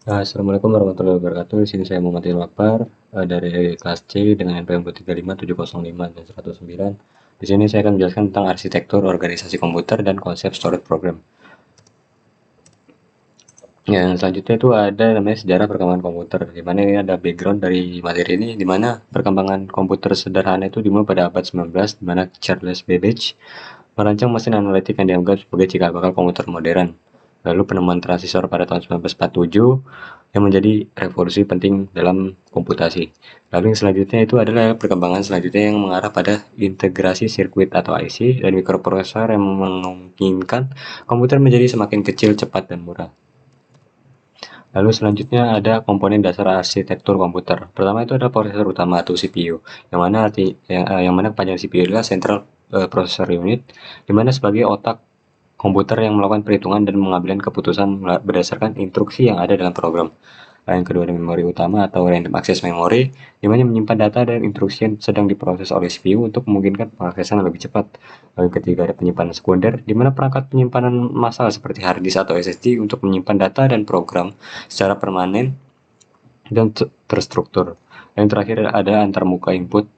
Assalamualaikum warahmatullahi wabarakatuh. Di sini saya Muhammad Ilwakbar dari kelas C dengan NPM 235 dan 109. Di sini saya akan menjelaskan tentang arsitektur organisasi komputer dan konsep storage program. Yang selanjutnya itu ada namanya sejarah perkembangan komputer. Di mana ini ada background dari materi ini, di mana perkembangan komputer sederhana itu dimulai pada abad 19, di mana Charles Babbage merancang mesin analitik yang dianggap sebagai cikal bakal komputer modern. Lalu penemuan transistor pada tahun 1947 yang menjadi revolusi penting dalam komputasi. Lalu yang selanjutnya itu adalah perkembangan selanjutnya yang mengarah pada integrasi sirkuit atau IC dan mikroprosesor yang memungkinkan komputer menjadi semakin kecil, cepat, dan murah. Lalu selanjutnya ada komponen dasar arsitektur komputer. Pertama itu ada prosesor utama atau CPU, yang mana kepanjangan CPU adalah Central Processor Unit, di mana sebagai otak komputer yang melakukan perhitungan dan mengambil keputusan berdasarkan instruksi yang ada dalam program. Yang kedua ada memori utama atau random access memory, di mana menyimpan data dan instruksi yang sedang diproses oleh CPU untuk memungkinkan pengaksesan lebih cepat. Lalu yang ketiga ada penyimpanan sekunder, di mana perangkat penyimpanan massal seperti hard disk atau SSD untuk menyimpan data dan program secara permanen dan terstruktur. Yang terakhir ada antarmuka input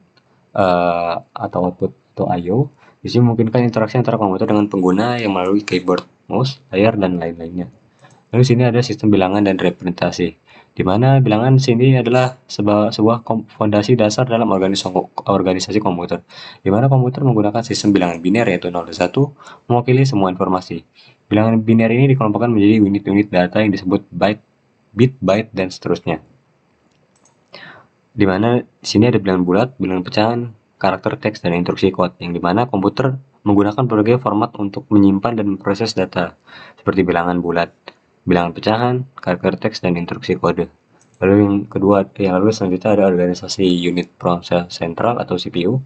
atau output atau I/O. Di sini memungkinkan interaksi antara komputer dengan pengguna yang melalui keyboard, mouse, layar, dan lain-lainnya. Lalu sini ada sistem bilangan dan representasi, di mana bilangan sini adalah sebuah fondasi dasar dalam organisasi komputer, di mana komputer menggunakan sistem bilangan biner yaitu 0 dan 1 mewakili semua informasi. Bilangan biner ini dikelompokkan menjadi unit-unit data yang disebut byte, bit, byte, dan seterusnya. Di mana sini ada bilangan bulat, bilangan pecahan, karakter teks, dan instruksi kode, yang dimana komputer menggunakan berbagai format untuk menyimpan dan memproses data, seperti bilangan bulat, bilangan pecahan, karakter teks, dan instruksi kode. Lalu lalu selanjutnya ada organisasi unit proses sentral atau CPU,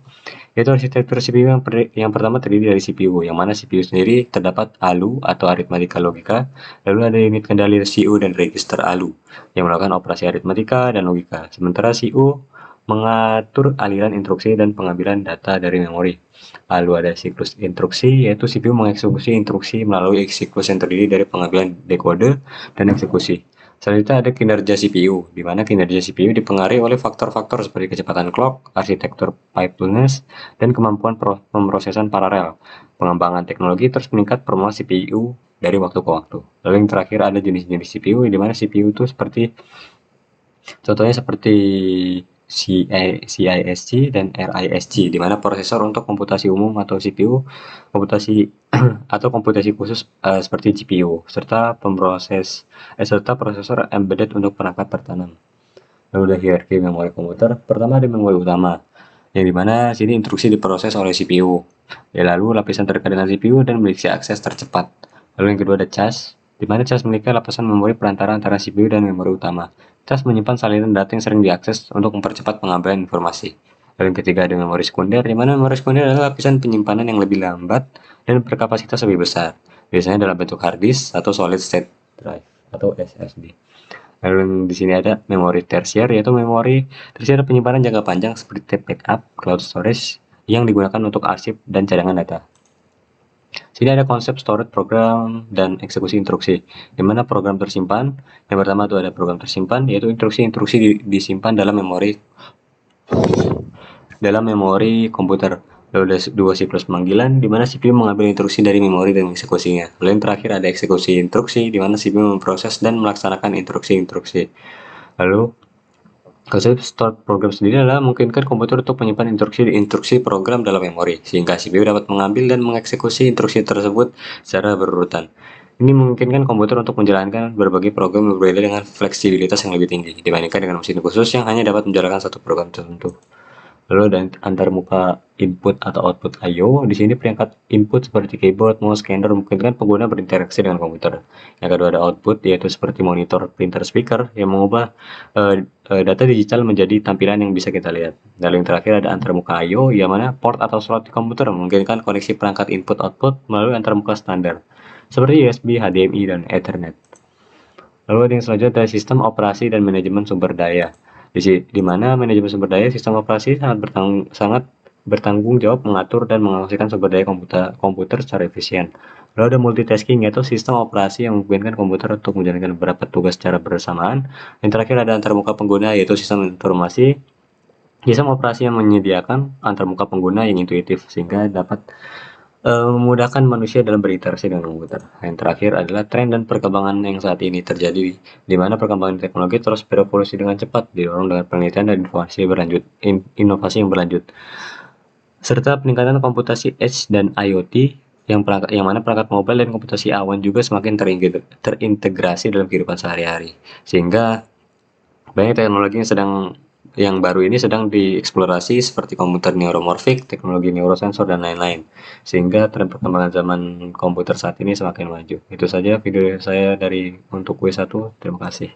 yaitu arsitektur CPU yang pertama terdiri dari CPU, yang mana CPU sendiri terdapat ALU atau aritmatika logika, lalu ada unit kendali CU dan register ALU yang melakukan operasi aritmatika dan logika, sementara CU mengatur aliran instruksi dan pengambilan data dari memori. Lalu ada siklus instruksi, yaitu CPU mengeksekusi instruksi melalui siklus yang terdiri dari pengambilan dekode dan eksekusi. Selanjutnya ada kinerja CPU, di mana kinerja CPU dipengaruhi oleh faktor-faktor seperti kecepatan clock, arsitektur pipelines, dan kemampuan pemrosesan paralel. Pengembangan teknologi terus meningkat performa CPU dari waktu ke waktu. Lalu yang terakhir ada jenis-jenis CPU, di mana CPU itu contohnya seperti CISC dan RISC, di mana prosesor untuk komputasi umum atau CPU, komputasi atau komputasi khusus seperti GPU, serta prosesor embedded untuk perangkat tertanam. Lalu ada hierarki memori komputer. Pertama ada memori utama, yang dimana sini instruksi diproses oleh CPU. Lalu lapisan terdekat dengan CPU dan memiliki akses tercepat. Lalu yang kedua ada cas, di mana cas memiliki lapisan memori perantara antara CPU dan memori utama. Cas menyimpan salinan data yang sering diakses untuk mempercepat pengambilan informasi. Lalu yang ketiga ada memori sekunder, di mana memori sekunder adalah lapisan penyimpanan yang lebih lambat dan berkapasitas lebih besar, biasanya dalam bentuk hard disk atau solid state drive atau SSD. Lalu di sini ada memori tersier, yaitu memori tersier penyimpanan jangka panjang seperti backup, cloud storage yang digunakan untuk arsip dan cadangan data. Sini ada konsep storage program dan eksekusi instruksi, di mana program tersimpan. Yang pertama itu ada program tersimpan, yaitu instruksi-instruksi disimpan dalam memori komputer. Lalu ada dua siklus pemanggilan, di mana CPU mengambil instruksi dari memori dan mengeksekusinya. Lalu yang terakhir ada eksekusi instruksi, di mana CPU memproses dan melaksanakan instruksi-instruksi. Lalu konsep storage program sendiri adalah memungkinkan komputer untuk menyimpan instruksi program dalam memori, sehingga CPU dapat mengambil dan mengeksekusi instruksi tersebut secara berurutan. Ini memungkinkan komputer untuk menjalankan berbagai program yang berbeda dengan fleksibilitas yang lebih tinggi dibandingkan dengan mesin khusus yang hanya dapat menjalankan satu program tertentu. Lalu ada antarmuka input atau output I/O. Di sini perangkat input seperti keyboard, mouse, scanner memungkinkan pengguna berinteraksi dengan komputer. Yang kedua ada output, yaitu seperti monitor, printer, speaker yang mengubah data digital menjadi tampilan yang bisa kita lihat. Lalu yang terakhir ada antarmuka I/O, yang mana port atau slot di komputer memungkinkan koneksi perangkat input/output melalui antarmuka standar seperti USB, HDMI, dan Ethernet. Lalu ada yang selanjutnya ada sistem operasi dan manajemen sumber daya. Di mana manajemen sumber daya sistem operasi sangat bertanggung jawab mengatur dan mengalokasikan sumber daya komputer secara efisien. Lalu ada multitasking, yaitu sistem operasi yang memungkinkan komputer untuk menjalankan beberapa tugas secara bersamaan. Yang terakhir ada antarmuka pengguna, yaitu sistem informasi. Sistem operasi yang menyediakan antarmuka pengguna yang intuitif sehingga dapat memudahkan manusia dalam berinteraksi dengan komputer. Yang terakhir adalah tren dan perkembangan yang saat ini terjadi, di mana perkembangan teknologi terus berevolusi dengan cepat, didorong dengan penelitian dan inovasi yang berlanjut, serta peningkatan komputasi edge dan IoT, yang mana perangkat mobile dan komputasi awan juga semakin terintegrasi dalam kehidupan sehari-hari, sehingga banyak teknologi yang baru ini sedang dieksplorasi seperti komputer neuromorphic, teknologi neurosensor, dan lain-lain. Sehingga tren perkembangan zaman komputer saat ini semakin maju. Itu saja video saya untuk Q1. Terima kasih.